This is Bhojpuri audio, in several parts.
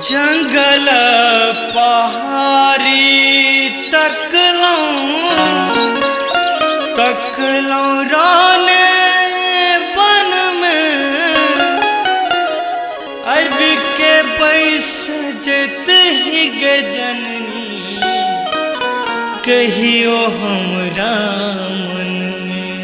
जंगल पहाड़ी तकलों राने बन में अब के बैस जत ही गे जननी कहियो हमरा मन में।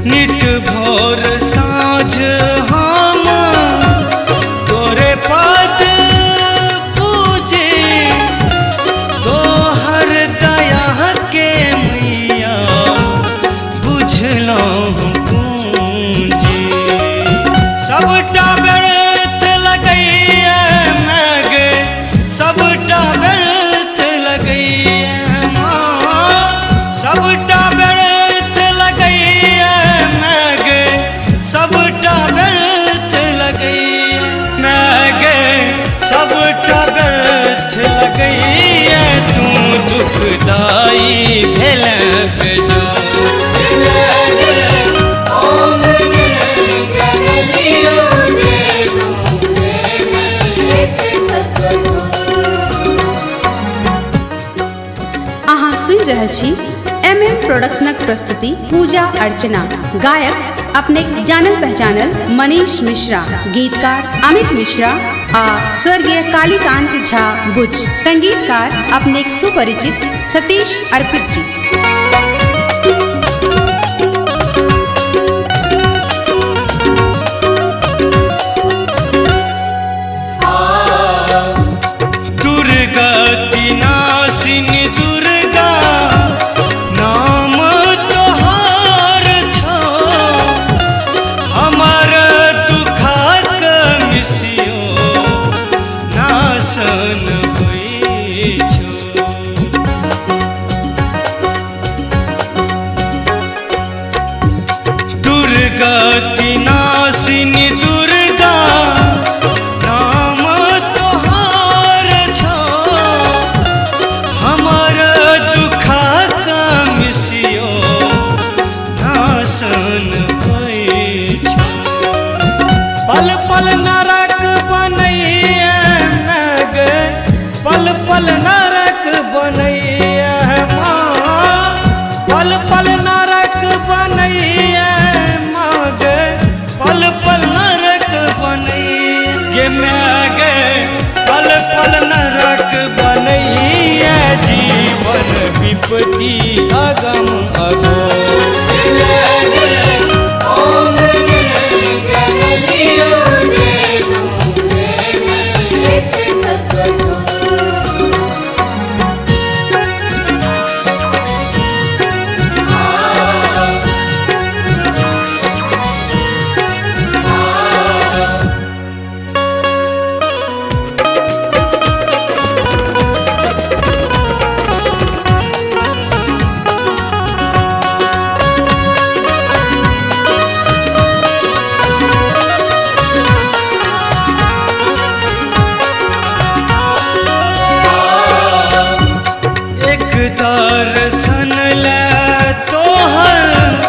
नित भोर साँझ हम तोरे पद पूजे तोहर दया के मैया बुझलहुँ पूंजी। सबटा व्यर्थ लगैया मागे सबटा व्यर्थ लगैया माँ सबटा व्यर्थ लगैया मागे सबटा व्यर्थ लगैया मागे सबटा व्यर्थ लगैया तू दुखदाई भेलक जो सुन रहल छी MM प्रोडक्शनक प्रस्तुति पूजा अर्चना। गायक अपने जानल पहचानल मनीष मिश्रा, गीतकार अमित मिश्रा आ स्वर्गीय कालीकांत झा बुझ, संगीतकार अपने सुपरिचित सतीश अर्पित जी। विपत्ति अगम अघोर। दर्शन ले तोहर